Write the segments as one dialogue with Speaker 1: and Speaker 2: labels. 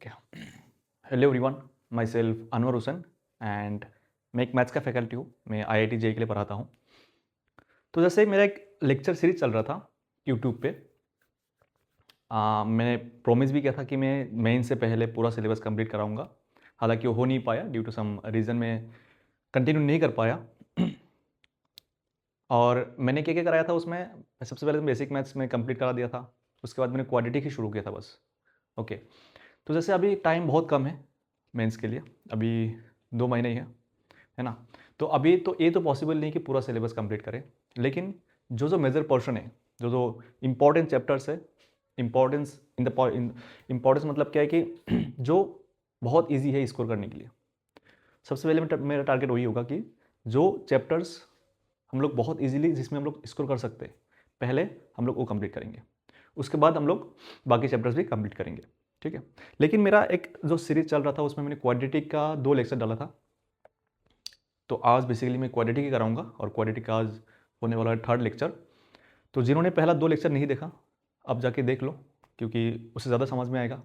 Speaker 1: Okay. Hello everyone, my self Anwar Hussain and मैं एक maths का फैकल्टी हूँ। मैं IIT JEE के लिए पढ़ाता हूँ। तो जैसे मेरा एक लेक्चर सीरीज चल रहा था यूट्यूब पे। मैंने प्रॉमिस भी किया था कि मैं मेन से पहले पूरा सिलेबस कंप्लीट कराऊंगा। हालांकि वो हो नहीं पाया, ड्यू टू सम रीज़न में कंटिन्यू नहीं कर पाया। और मैंने क्या क्या कराया था उसमें, सबसे पहले तो बेसिक मैथ्स में कंप्लीट करा दिया था। उसके बाद मैंने क्वाड्रेटिक ही शुरू किया था बस। ओके। तो जैसे अभी टाइम बहुत कम है मेंस के लिए, अभी 2 महीने ही है ना। तो अभी तो ये तो पॉसिबल नहीं कि पूरा सिलेबस कंप्लीट करें, लेकिन जो जो मेजर पोर्शन है, जो जो इम्पोर्टेंट चैप्टर्स है, इम्पोर्टेंस इम्पोर्टेंस मतलब क्या है कि जो बहुत ईजी है स्कोर करने के लिए, सबसे पहले मेरा टारगेट वही होगा कि जो चैप्टर्स हम लोग बहुत ईजिली जिसमें हम लोग स्कोर कर सकते हैं, पहले हम लोग वो कंप्लीट करेंगे। उसके बाद हम लोग बाकी चैप्टर्स भी कंप्लीट करेंगे, ठीक है। लेकिन मेरा एक जो सीरीज चल रहा था उसमें मैंने क्वाड्रेटिक का 2 लेक्चर डाला था। तो आज बेसिकली मैं क्वाड्रेटिक ही कराऊंगा और क्वाड्रेटिक का आज होने वाला है 3rd लेक्चर। तो जिन्होंने पहला 2 लेक्चर नहीं देखा, अब जाके देख लो, क्योंकि उससे ज़्यादा समझ में आएगा।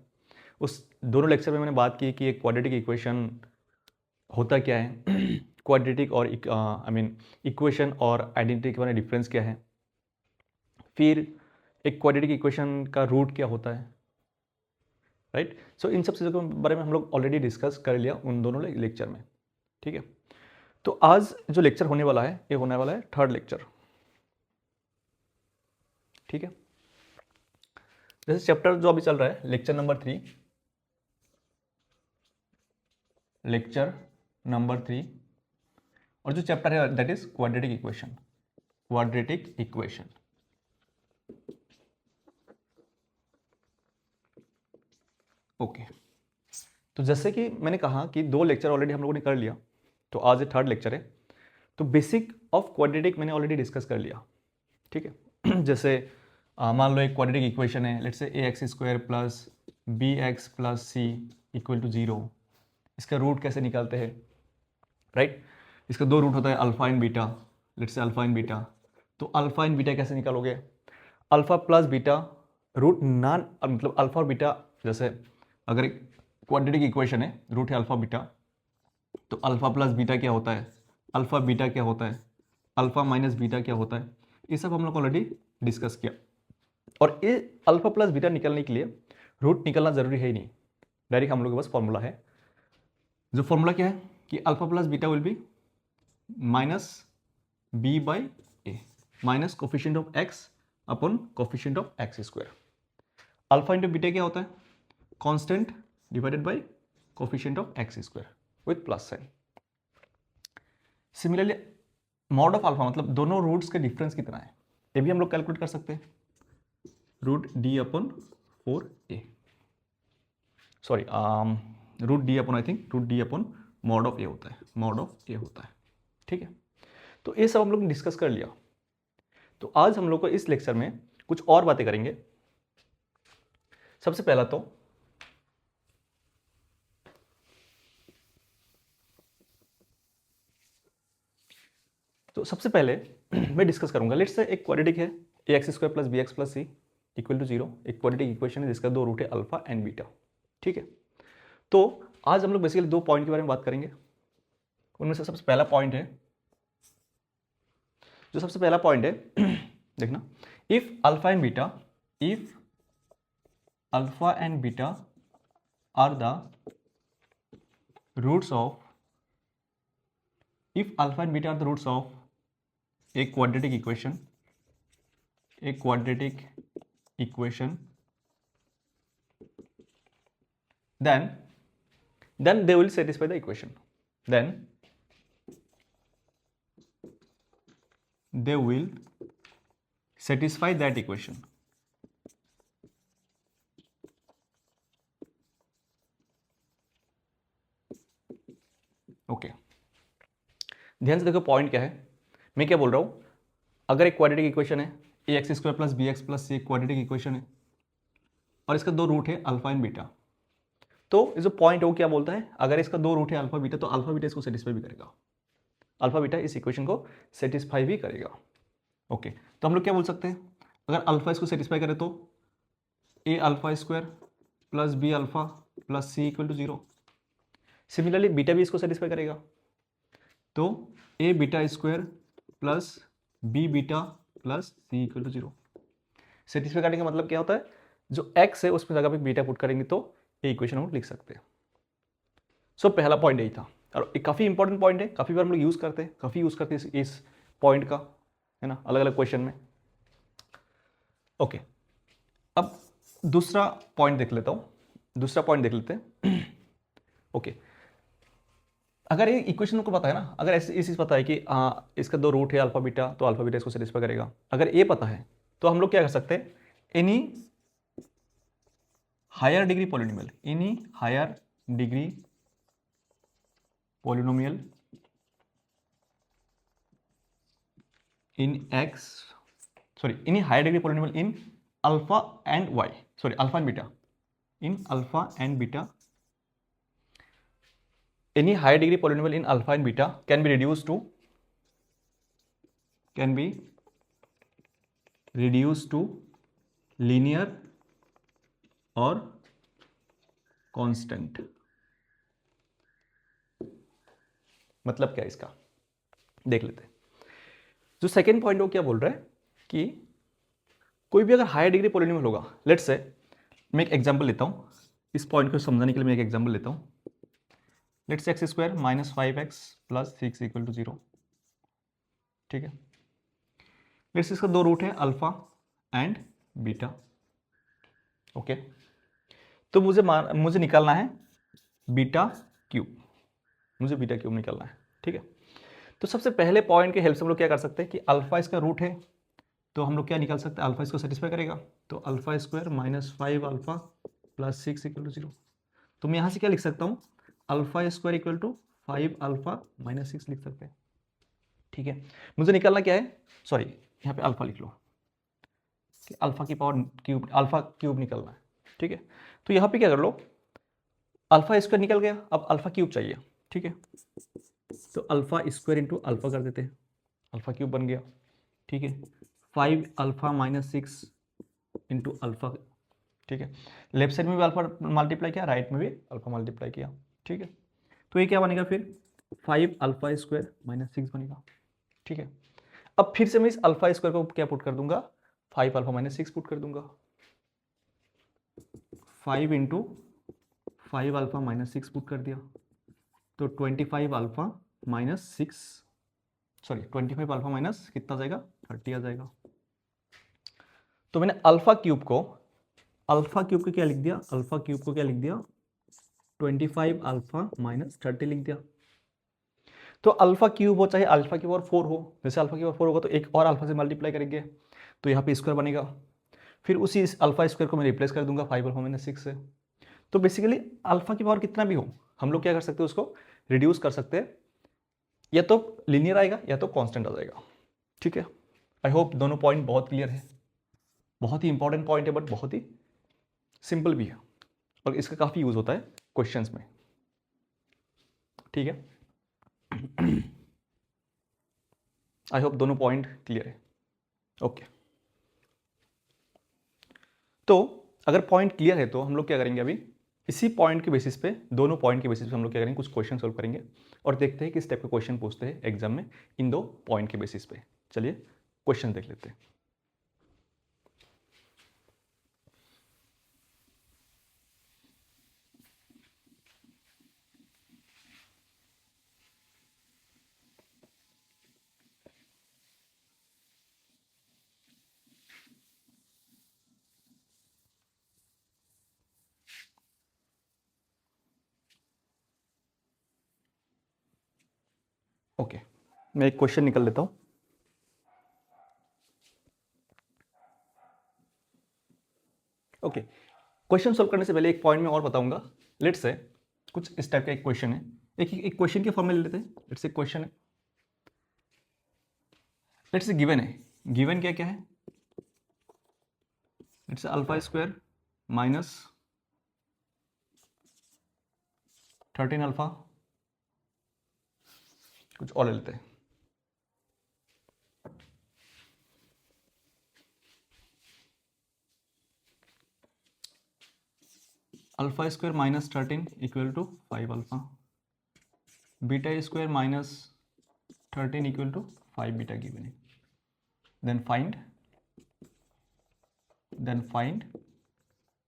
Speaker 1: उस दोनों लेक्चर में मैंने बात की कि एक क्वाड्रेटिक इक्वेशन होता क्या है, क्वाड्रेटिक और इक्वेशन और आइडेंटिटी के बारे में डिफरेंस क्या है, फिर एक क्वाड्रेटिक इक्वेशन का रूट क्या होता है, राइट। सो इन सब चीज़ों के बारे में हम लोग ऑलरेडी डिस्कस कर लिया उन दोनों लेक्चर में, ठीक है। तो आज जो लेक्चर होने वाला है ये होने वाला है 3rd लेक्चर, ठीक है। जैसे चैप्टर जो अभी चल रहा है लेक्चर नंबर 3, लेक्चर नंबर 3, और जो चैप्टर है that is quadratic equation, quadratic equation. Okay. तो जैसे कि मैंने कहा कि 2 लेक्चर ऑलरेडी हम लोगों ने कर लिया, तो आज ये 3rd लेक्चर है। तो बेसिक ऑफ क्वाड्रेटिक मैंने ऑलरेडी डिस्कस कर लिया, ठीक है। जैसे मान लो एक क्वाड्रेटिक इक्वेशन है, let's say ax² plus bx plus C equal to 0। इसका रूट कैसे निकालते हैं, राइट। इसका 2 रूट होता है alpha and beta, let's say alpha and beta. तो अल्फा एंड बीटा कैसे निकालोगे, alpha plus beta root known, मतलब अल्फा और बीटा, जैसे अगर एक क्वाड्रेटिक इक्वेशन है रूट है अल्फा बीटा, तो अल्फा प्लस बीटा क्या होता है, अल्फा बीटा क्या होता है, अल्फा माइनस बीटा क्या होता है, ये सब हम लोग ऑलरेडी डिस्कस किया। और ये अल्फा प्लस बीटा निकलने के लिए रूट निकलना जरूरी है ही नहीं, डायरेक्ट हम लोग के पास फॉर्मूला है। जो फॉर्मूला क्या है कि alpha plus beta will be minus B by a, minus coefficient of x upon coefficient of x square. Alpha into beta क्या होता है, constant divided by coefficient of x square with plus sign. Similarly mod of alpha मतलब दोनों roots के difference कितना है, ये भी हम लोग कैलकुलेट कर सकते हैं, root D upon 4a, sorry root D upon, I think root D upon mod of A होता है, मॉड ऑफ ए होता है, ठीक है। तो ये सब हम लोग डिस्कस कर लिया। तो आज हम लोग को इस लेक्चर में कुछ और बातें करेंगे। सबसे पहला तो सबसे पहले मैं डिस्कस करूंगा, लेट्स से एक क्वाड्रेटिक है ax² plus bx plus C equal to 0, एक क्वाड्रेटिक इक्वेशन है जिसका 2 रूट है अल्फा एंड बीटा, ठीक है। तो आज हम लोग बेसिकली 2 पॉइंट के बारे में बात करेंगे। उनमें से सबसे पहला पॉइंट है, जो सबसे पहला पॉइंट है देखना, if alpha and beta, if alpha and beta are the roots of, if alpha and beta are the roots of a quadratic equation, a quadratic equation, then they will satisfy the equation, then they will satisfy that equation. Okay, ध्यान से देखो point क्या है, मैं क्या बोल रहा हूं। अगर एक क्वाड्रेटिक इक्वेशन है ax² प्लस bx प्लस सी, क्वाड्रेटिक इक्वेशन है और इसका 2 रूट है अल्फा एंड बीटा, तो जो पॉइंट है वो क्या बोलता है, अगर इसका 2 रूट है अल्फा बीटा तो अल्फा बीटा इसको सेटिस्फाई भी करेगा, अल्फा बीटा इस इक्वेशन को सेटिस्फाई भी करेगा। ओके, तो हम लोग क्या बोल सकते हैं, अगर अल्फा इसको सेटिस्फाई करे तो a alpha square plus b alpha plus C equal to 0। Similarly beta भी इसको सेटिस्फाई करेगा, तो A beta square plus B beta plus C equal to 0। Satisfy करने का मतलब क्या होता है, जो एक्स है उसमें जगह पे बीटा पुट करेंगे तो ये इक्वेशन हम लिख सकते हैं। सो पहला पॉइंट यही था, और एक काफ़ी इंपॉर्टेंट पॉइंट है, काफ़ी बार हम लोग यूज़ करते हैं, काफ़ी यूज़ करते हैं इस पॉइंट का, है ना, अलग अलग क्वेश्चन में। ओके, अब दूसरा पॉइंट देख लेता हूँ, दूसरा पॉइंट देख लेते हैं। ओके, अगर ये इक्वेशन को पता है ना, अगर ऐसे चीज़ पता है कि इसका दो रूट है अल्फा बीटा, तो अल्फा बीटा इसको सेटिस्फाई करेगा, अगर ये पता है तो हम लोग क्या कर सकते हैं, any higher degree polynomial, any higher degree polynomial in x, sorry any higher degree polynomial in alpha and y, sorry alpha and beta, in alpha and beta, any higher degree polynomial in alpha and beta can be reduced to linear or constant। मतलब क्या है इसका, देख लेते हैं। जो second point वो क्या बोल रहा है कि कोई भी अगर हायर डिग्री पॉलिनोमियल होगा, लेट्स से मैं एक एग्जांपल लेता हूं, इस पॉइंट को समझाने के लिए मैं एक एग्जांपल लेता हूं। Let's say x square minus 5x plus 6 equal to 0, ठीक है। लेट्स इसका दो रूट है अल्फा एंड बीटा, ओके। तो मुझे निकालना है बीटा क्यूब, मुझे बीटा क्यूब निकालना है, ठीक है। तो सबसे पहले पॉइंट के हेल्प से हम लोग क्या कर सकते हैं कि अल्फा इसका रूट है, तो हम लोग क्या निकाल सकते हैं, अल्फा इसको सेटिस्फाई करेगा, तो alpha square minus 5 alpha plus 6 equal to 0। तो मैं यहाँ से क्या लिख सकता हूँ, alpha square equal to 5 alpha minus 6 लिख सकते हैं, ठीक है। मुझे निकालना क्या है, सॉरी यहाँ पे अल्फा लिख लो कि अल्फा की पावर क्यूब, अल्फा क्यूब निकलना है, ठीक है। तो यहाँ पे क्या कर लो, अल्फा स्क्वायर निकल गया, अब अल्फा क्यूब चाहिए, ठीक है। तो अल्फा स्क्वायर इंटू अल्फा कर देते हैं, अल्फा क्यूब बन गया, ठीक है। 5 अल्फा माइनस 6 इंटू अल्फा, ठीक है। लेफ्ट साइड में भी अल्फा मल्टीप्लाई किया, राइट में भी अल्फा मल्टीप्लाई किया, ठीक है। तो ये क्या बनेगा फिर, 5 अल्फा स्क्वायर माइनस 6 बनेगा, ठीक है। अब फिर से मैं इस अल्फा स्क्वायर को क्या पुट कर दूंगा, 5 अल्फा माइनस 6 पुट कर दूंगा, 5 इंटू 5 अल्फा माइनस 6 पुट कर दिया, तो 25 alpha minus 6, sorry 25 alpha minus कितना जाएगा, 30 आ जाएगा। तो मैंने अल्फा क्यूब को क्या लिख दिया, अल्फा क्यूब को क्या लिख दिया, 25 अल्फा माइनस 30 लिख दिया। तो अल्फा क्यूब हो चाहे अल्फा की पावर 4 हो, जैसे अल्फा की पावर 4 होगा तो एक और अल्फा से मल्टीप्लाई करेंगे तो यहाँ पे स्क्वायर बनेगा, फिर उसी अल्फा स्क्वायर को मैं रिप्लेस कर दूंगा 5 अल्फा माइनस 6 से। तो बेसिकली अल्फा की पावर कितना भी हो, हम लोग क्या कर सकते हैं, उसको रिड्यूस कर सकते हैं, या तो लीनियर आएगा या तो कांस्टेंट आ जाएगा, ठीक है। आई होप दोनों पॉइंट बहुत क्लियर है, बहुत ही इंपॉर्टेंट पॉइंट है बट बहुत ही सिंपल भी है, और इसका काफ़ी यूज़ होता है क्वेश्चंस में, ठीक है। आई होप दोनों पॉइंट क्लियर है, ओके। तो अगर पॉइंट क्लियर है तो हम लोग क्या करेंगे, अभी इसी पॉइंट के बेसिस पे, दोनों पॉइंट के बेसिस पे हम लोग क्या करेंगे, कुछ क्वेश्चन सोल्व करेंगे और देखते हैं किस टाइप के क्वेश्चन पूछते हैं एग्जाम में इन दो पॉइंट के बेसिस पे। चलिए क्वेश्चन देख लेते हैं। ओके, मैं एक क्वेश्चन निकल लेता हूँ। ओके, क्वेश्चन सोल्व करने से पहले एक पॉइंट में और बताऊंगा। लेट्स से कुछ इस टाइप का एक क्वेश्चन है, एक क्वेश्चन के फॉर्म में ले लेते हैं। लेट्स से क्वेश्चन है, लेट्स से गिवन है, गिवन क्या क्या है, let's say alpha square minus 13 alpha, कुछ और ले लेते हैं। Alpha square minus 13 equal to 5 alpha, beta square minus 13 equal to 5 beta given है. Then find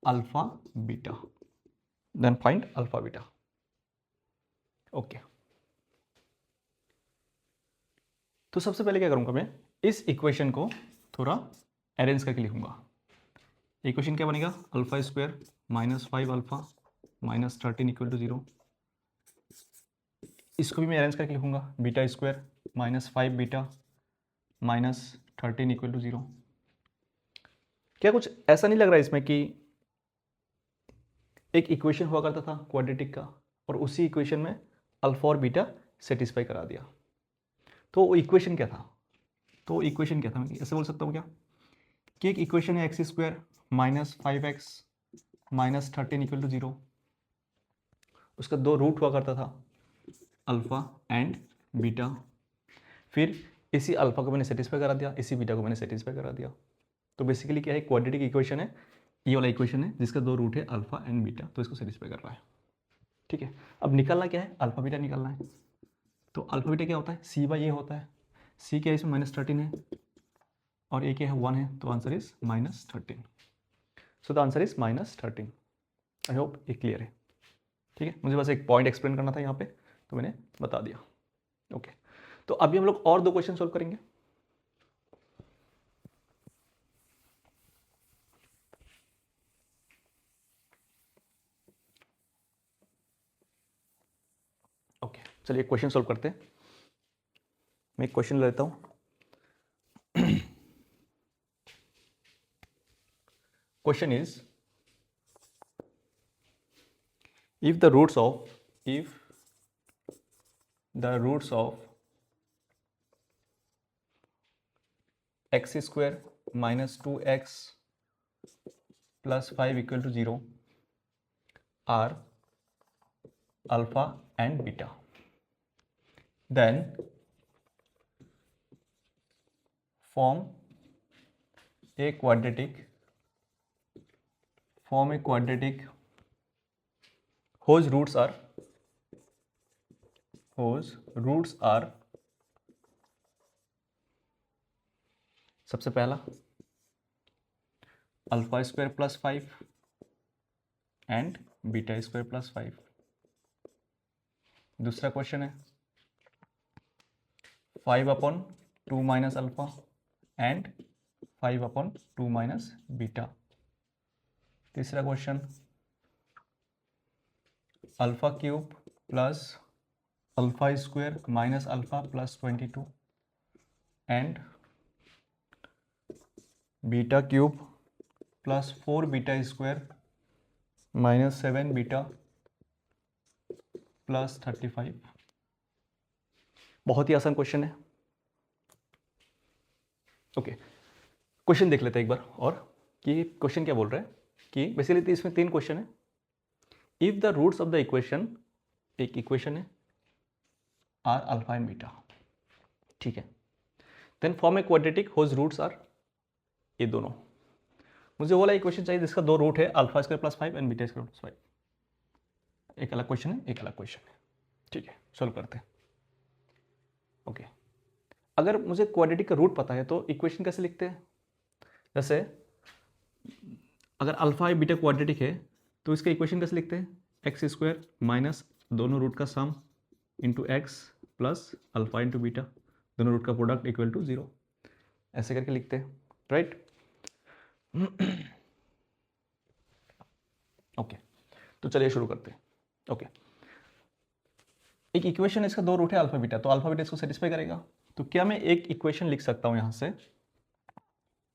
Speaker 1: alpha beta. Okay. तो सबसे पहले क्या करूंगा मैं, इस इक्वेशन को थोड़ा अरेंज करके लिखूंगा. इक्वेशन क्या बनेगा, alpha square minus 5 alpha minus 13 equal to 0. इसको भी मैं अरेंज करके लिखूंगा, beta square minus 5 beta minus 13 equal to 0. क्या कुछ ऐसा नहीं लग रहा है इसमें कि एक इक्वेशन हुआ करता था क्वाड्रेटिक का और उसी इक्वेशन में अल्फा और बीटा सेटिस्फाई करा दिया? तो वो इक्वेशन क्या था? मैं ऐसे बोल सकता हूँ क्या कि एक इक्वेशन है x square minus 5x minus 13 equal to 0. उसका दो रूट हुआ करता था, अल्फा एंड बीटा. फिर इसी अल्फा को मैंने सेटिस्फाई करा दिया, इसी बीटा को मैंने सेटिस्फाई करा दिया. तो बेसिकली क्या है, क्वाड्रेटिक इक्वेशन है, ये वाला इक्वेशन है जिसका दो रूट है अल्फा एंड बीटा, तो इसको सेटिस्फाई कर रहा है. ठीक है, अब निकालना क्या है, अल्फा बीटा निकालना है. तो अल्फा बीटा क्या होता है, सी बाई ए होता है. सी क्या है इसमें, माइनस 13 है और ए क्या है 1 है, तो answer is minus 13. So the answer is minus 13. I hope ये क्लियर है. ठीक है, मुझे बस एक पॉइंट एक्सप्लेन करना था यहाँ पे, तो मैंने बता दिया. ओके, तो अभी हम लोग और दो क्वेश्चन सॉल्व करेंगे. ओके, चलिए क्वेश्चन सॉल्व करते हैं. मैं एक क्वेश्चन लेता हूँ. Question is, if the roots of x square minus 2x plus 5 equal to 0 are alpha and beta, then form a quadratic whose roots are सबसे पहला alpha square plus 5 and beta square plus 5. दूसरा question है 5/2 minus alpha and 5/2 minus beta. तीसरा question alpha cube plus alpha square minus alpha plus 22 and beta cube plus 4 beta square minus 7 beta plus 35. बहुत ही आसान question है. Okay, question देख लेते हैं एक बार और कि क्वेश्चन क्या बोल रहा है. कि बेसिकली इसमें 3 क्वेश्चन है. If the roots of the equation, एक इक्वेशन है, आर अल्फा एंड बीटा. ठीक है, then form a quadratic whose roots are, ये दोनों. मुझे वो वाला इक्वेशन चाहिए जिसका दो रूट है alpha square plus 5 and beta square plus 5. एक अलग क्वेश्चन है, एक अलग क्वेश्चन है. ठीक है, सॉल्व करते हैं. ओके, अगर मुझे क्वाड्रेटिक का रूट पता है तो इक्वेशन कैसे लिखते हैं. जैसे अगर अल्फा या बीटा क्वाड्रेटिक है तो इसका इक्वेशन कैसे लिखते हैं, एक्स स्क्वायर माइनस दोनों रूट का sum into X plus alpha into beta, दोनों रूट का प्रोडक्ट इक्वल टू 0. ऐसे करके लिखते हैं, राइट. ओके, तो चलिए शुरू करते हैं. ओके, एक इक्वेशन इसका दो रूट है अल्फा बीटा, तो अल्फा बीटा इसको सेटिस्फाई करेगा. तो क्या मैं एक इक्वेशन लिख सकता हूं यहां से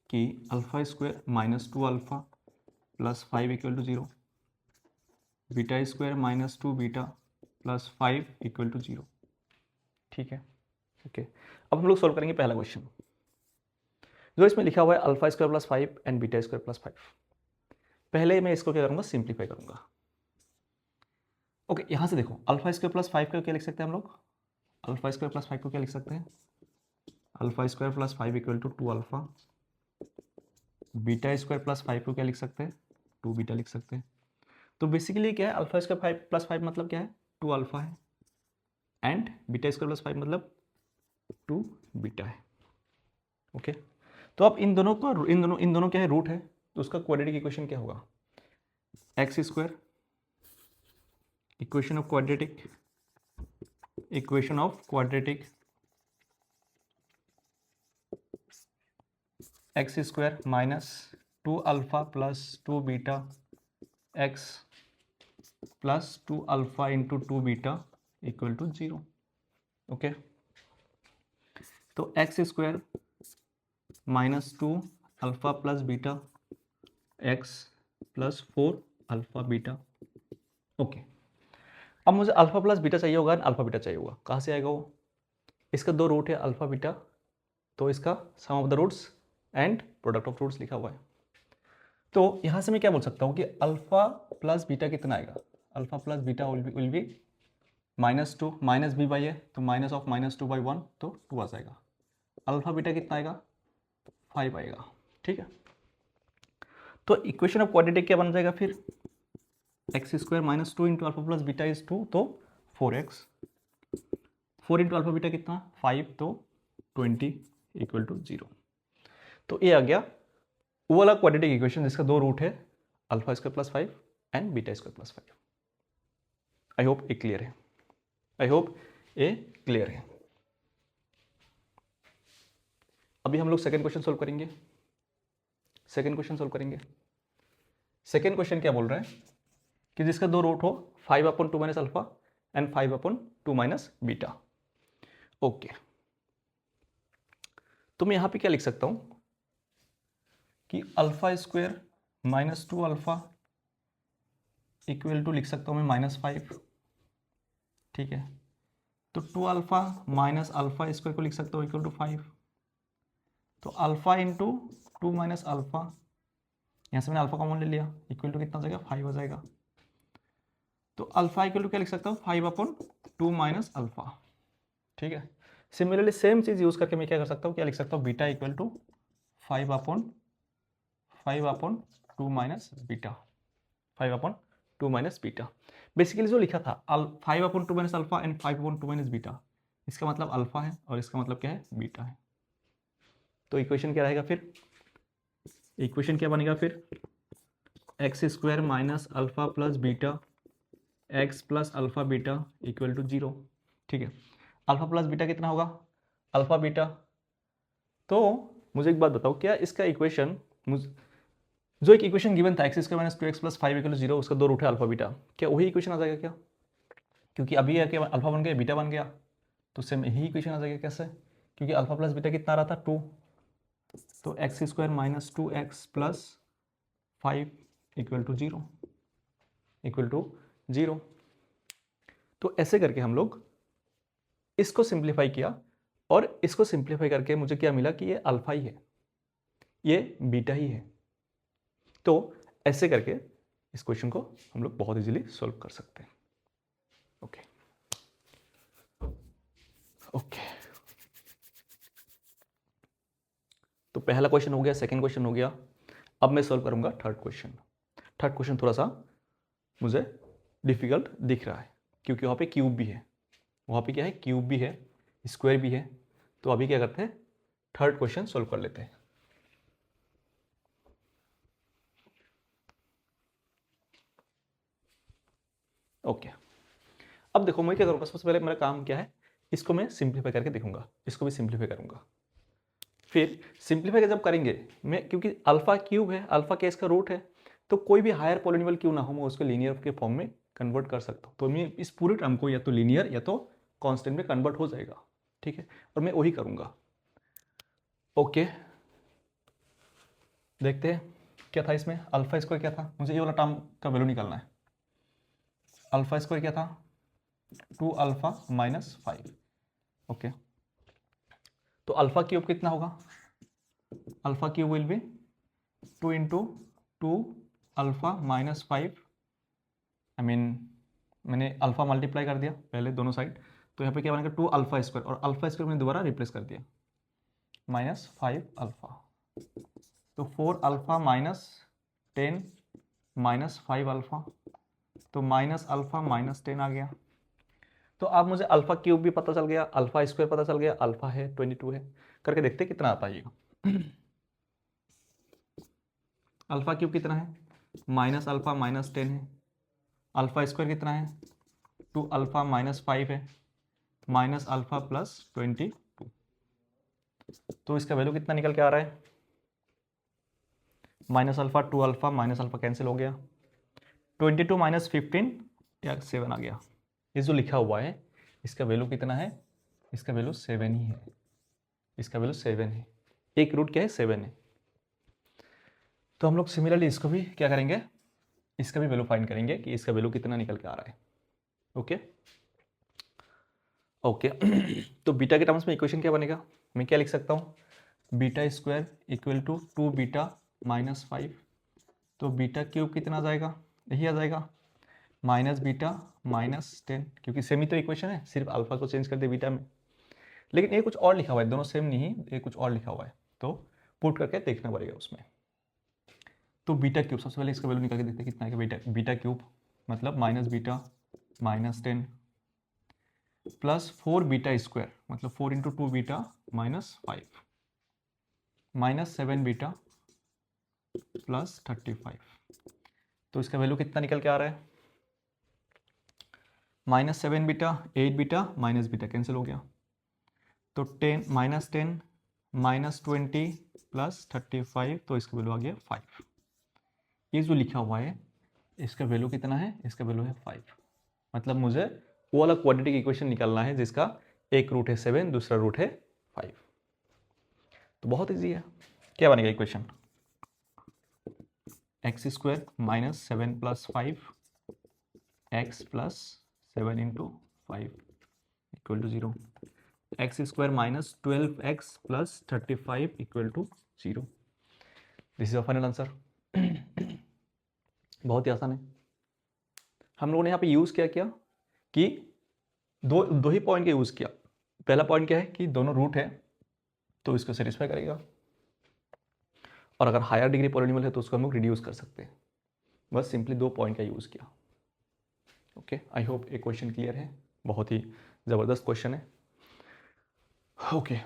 Speaker 1: कि alpha square minus 2 alpha plus 5 equal to 0, beta square minus 2 beta plus 5 equal to 0. ठीक है. ओके, अब हम लोग सॉल्व करेंगे पहला क्वेश्चन जो इसमें लिखा हुआ है alpha square plus 5 and beta square plus 5. पहले मैं इसको क्या करूंगा, सिंप्लीफाई करूंगा. ओके, यहां से देखो अल्फा स्क्वायर प्लस 5 को क्या लिख सकते हैं हम लोग, अल्फा स्क्वायर प्लस 5 को क्या लिख सकते हैं, alpha square plus 5 equal to 2 alpha. Beta square plus 5 को क्या लिख सकते हैं, 2 बीटा लिख सकते हैं. तो बेसिकली क्या है, अल्फा स्क्वायर 5 प्लस 5 मतलब क्या है, 2 अल्फा है, एंड बीटा स्क्वायर प्लस 5 मतलब 2 बीटा है। ओके, तो अब इन दोनों क्या है, रूट है, तो उसका क्वाड्रेटिक इक्वेशन क्या होगा, X square, equation of quadratic X square minus 2 alpha plus 2 beta x plus 2 alpha into 2 beta equal to 0। Okay, तो x square minus 2 alpha plus beta x plus 4 alpha beta. Okay, अब मुझे alpha plus beta चाहिए होगा, alpha beta चाहिए होगा, कहाँ से आएगा वो, इसका दो रूट है अल्फा बीटा, तो इसका sum of the roots and product of roots लिखा हुआ है। तो यहाँ से मैं क्या बोल सकता हूँ कि अल्फा प्लस बीटा कितना आएगा, alpha plus beta will be -2, minus B by A, तो माइनस ऑफ -2/1, तो 2 आ जाएगा। अल्फा बीटा कितना आएगा, 5 आएगा। ठीक है, तो इक्वेशन ऑफ क्वाड्रेटिक क्या बन जाएगा फिर, x square minus 2 into alpha plus beta is 2, तो 4x, 4 इंटू अल्फा बीटा कितना 5, तो 20 इक्वल टू 0। तो ये आ गया वो वाला क्वाड्रेटिक इक्वेशन जिसका दो रूट है, alpha square plus 5 and beta square plus 5। I hope ये क्लियर है, आई होप ये क्लियर है। अभी हम लोग सेकेंड क्वेश्चन सोल्व करेंगे। सेकेंड क्वेश्चन क्या बोल रहा है कि जिसका दो रूट हो 5/2 minus alpha and 5/2 minus beta. Okay, तो मैं यहां पे क्या लिख सकता हूं कि alpha square minus 2 alpha equal to लिख सकता हूं मैं -5। ठीक है, तो 2 अल्फा माइनस अल्फा स्क्वायर को लिख सकता हूँ इक्वल टू 5। तो अल्फा इंटू 2 माइनस अल्फा, यहाँ से मैंने अल्फा कॉमन ले लिया, इक्वल टू कितना हो जाएगा, 5 हो जाएगा। तो अल्फा इक्वल टू क्या लिख सकता हूँ, 5/2 माइनस अल्फा। ठीक है, सिमिलरली सेम चीज़ यूज़ करके मैं क्या कर सकता हूँ, क्या लिख सकता हूँ, beta equal to 5/2 minus beta, 5/2 minus beta. Basically जो लिखा था 5/2 minus alpha and 5/2 minus beta, इसका मतलब अल्फा है और इसका मतलब क्या है, बीटा है। तो इक्वेशन क्या रहेगा फिर, इक्वेशन क्या बनेगा फिर, x square minus alpha plus beta x plus alpha beta equal to 0। ठीक है, अल्फा प्लस बीटा कितना होगा, अल्फा बीटा। तो मुझे एक बात बताओ, क्या इसका इक्वेशन जो एक इक्वेशन गिवन था x square minus 2x plus 5 equal to 0, उसका दो रूट है अल्फा बीटा, क्या वही इक्वेशन आ जाएगा क्या, क्योंकि अभी है कि अल्फा बन गया बीटा बन गया, तो सेम यही इक्वेशन आ जाएगा। कैसे, क्योंकि अल्फा प्लस बीटा कितना आ रहा था 2, तो x square minus 2x plus 5 equal to 0। तो ऐसे करके हम लोग इसको सिंप्लीफाई किया, और इसको सिंप्लीफाई करके मुझे क्या मिला कि ये अल्फा ही है, ये बीटा ही है। तो ऐसे करके इस क्वेश्चन को हम लोग बहुत इजीली सॉल्व कर सकते हैं। ओके ओके, तो पहला क्वेश्चन हो गया, सेकंड क्वेश्चन हो गया। अब मैं सॉल्व करूंगा थर्ड क्वेश्चन। थर्ड क्वेश्चन थोड़ा सा मुझे डिफिकल्ट दिख रहा है, क्योंकि वहाँ पे क्यूब भी है, वहाँ पे क्या है, क्यूब भी है, स्क्वायर भी है। तो अभी क्या करते हैं, थर्ड क्वेश्चन सॉल्व कर लेते हैं। ओके, अब देखो मैं क्या करूँगा, सबसे पहले मेरा काम क्या है, इसको मैं सिंप्लीफाई करके देखूंगा, इसको भी सिंप्लीफाई करूंगा। फिर सिंप्लीफाई जब करेंगे मैं, क्योंकि अल्फा क्यूब है, अल्फा क्या इसका रूट है, तो कोई भी हायर पॉलिनोमियल क्यों ना हो, मैं उसको लीनियर के फॉर्म में कन्वर्ट कर सकता हूँ। तो मैं इस पूरे टर्म को या तो लीनियर या तो कांस्टेंट में कन्वर्ट हो जाएगा। ठीक है, और मैं वही करूँगा। ओके, देखते हैं क्या था इसमें, अल्फा स्क्वायर क्या था, मुझे ये वाला टर्म का वैल्यू निकालना है। अल्फा स्क्वायर क्या था, 2 अल्फा माइनस 5। ओके, तो अल्फा क्यूब कितना होगा, alpha cube will be 2 into 2 alpha minus 5। I mean मैंने अल्फा मल्टीप्लाई कर दिया पहले दोनों साइड, तो यहाँ पे क्या बनेगा 2 अल्फा स्क्वायर, और अल्फा स्क्वायर मैंने दोबारा रिप्लेस कर दिया, माइनस 5 अल्फा, तो 4 अल्फा माइनस 10 माइनस 5 अल्फा तो माइनस अल्फ़ा माइनस 10 आ गया। तो अब मुझे अल्फ़ा क्यूब भी पता चल गया, अल्फ़ा स्क्वायर पता चल गया, अल्फ़ा है 22 है, करके देखते कितना आता है ये। अल्फ़ा क्यूब कितना है, माइनस अल्फ़ा माइनस 10 है, अल्फ़ा स्क्वायर कितना है 2 अल्फ़ा माइनस 5 है, माइनस अल्फ़ा प्लस 22। तो इसका वैल्यू कितना निकल के आ रहा है, minus alpha 2 alpha minus alpha cancel हो गया, 22 माइनस 15 या 7 आ गया। ये जो लिखा हुआ है इसका वैल्यू कितना है, इसका वैल्यू 7 ही है, इसका वैल्यू 7 है, एक रूट क्या है 7 है। तो हम लोग सिमिलरली इसको भी क्या करेंगे, इसका भी वैल्यू फाइंड करेंगे कि इसका वैल्यू कितना निकल के आ रहा है। ओके ओके तो बीटा के टर्म्स में इक्वेशन क्या बनेगा, मैं क्या लिख सकता हूँ, beta square equal to 2 beta minus 5, तो बीटा क्यूब कितना आ जाएगा, यही आ जाएगा, माइनस बीटा माइनस 10, क्योंकि सेम ही तो इक्वेशन है, सिर्फ अल्फा को चेंज कर दे बीटा में, लेकिन ये कुछ और लिखा हुआ है, दोनों सेम नहीं, ये कुछ और लिखा हुआ है, तो पुट करके देखना पड़ेगा उसमें। तो बीटा क्यूब सबसे पहले इसका वैल्यू निकाल के देखते हैं कितना है, बीटा क्यूब मतलब minus beta minus 10 plus 4 beta square मतलब 4 into 2 beta minus 5 minus 7 beta plus 35। तो इसका वैल्यू कितना निकल के आ रहा है, minus 7 beta 8 beta minus beta cancel हो गया, तो 10 माइनस 10 माइनस 20 प्लस 35, तो इसका वैल्यू आ गया 5। ये जो लिखा हुआ है इसका वैल्यू कितना है, इसका वैल्यू है 5। मतलब मुझे वो वाला क्वाड्रेटिक इक्वेशन निकालना है जिसका एक रूट है 7 दूसरा रूट है 5। तो बहुत ईजी है, क्या बनेगा equation, x square minus 7 plus 5 x plus 7 into 5 equal to 0, x square minus 12x plus 35 equal to 0। This is a final answer. बहुत ही आसान है। हम लोगों ने यहाँ पे यूज़ क्या किया कि दो ही पॉइंट का यूज़ किया। पहला पॉइंट क्या है कि दोनों रूट है तो इसको सेटिस्फाई करेगा, और अगर हायर डिग्री पॉलिनोमियल है तो उसको हम लोग रिड्यूस कर सकते हैं। बस सिंपली दो पॉइंट का यूज़ किया। ओके, आई होप ये क्वेश्चन क्लियर है, बहुत ही ज़बरदस्त क्वेश्चन है। ओके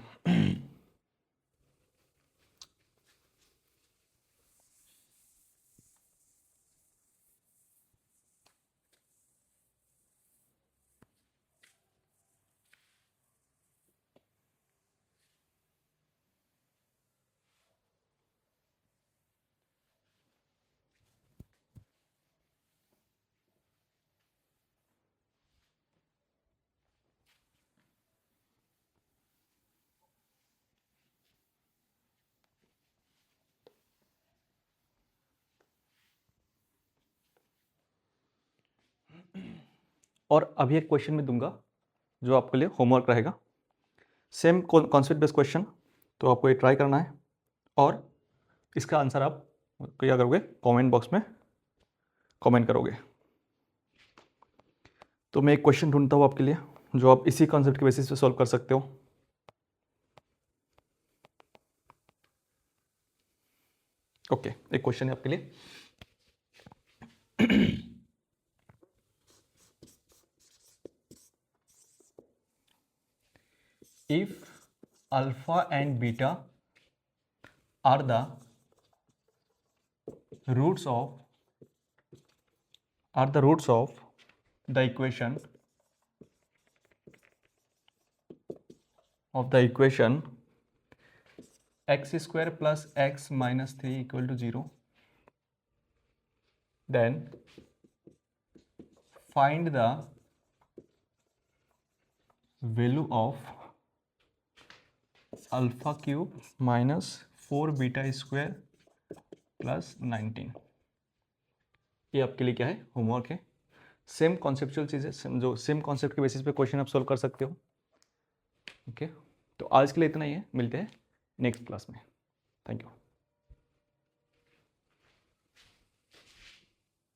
Speaker 1: और अभी एक क्वेश्चन मैं दूंगा जो आपके लिए होमवर्क रहेगा, सेम कॉन्सेप्ट बेस्ड क्वेश्चन, तो आपको ये ट्राई करना है और इसका आंसर आप क्या करोगे, कमेंट बॉक्स में कमेंट करोगे। तो मैं एक क्वेश्चन ढूंढता हूँ आपके लिए जो आप इसी कॉन्सेप्ट के बेसिस पे सॉल्व कर सकते हो। ओके, एक क्वेश्चन है आपके लिए। If alpha and beta are the roots of the equation x square plus x minus 3 equal to 0, then find the value of alpha cube minus 4 beta square plus 19। ये आपके लिए क्या है, होमवर्क है। सेम कॉन्सेप्चुअल चीज़ें, जो same concept के basis पे क्वेश्चन आप सॉल्व कर सकते हो। ओके, तो आज के लिए इतना ही है, मिलते हैं नेक्स्ट क्लास में। Thank you.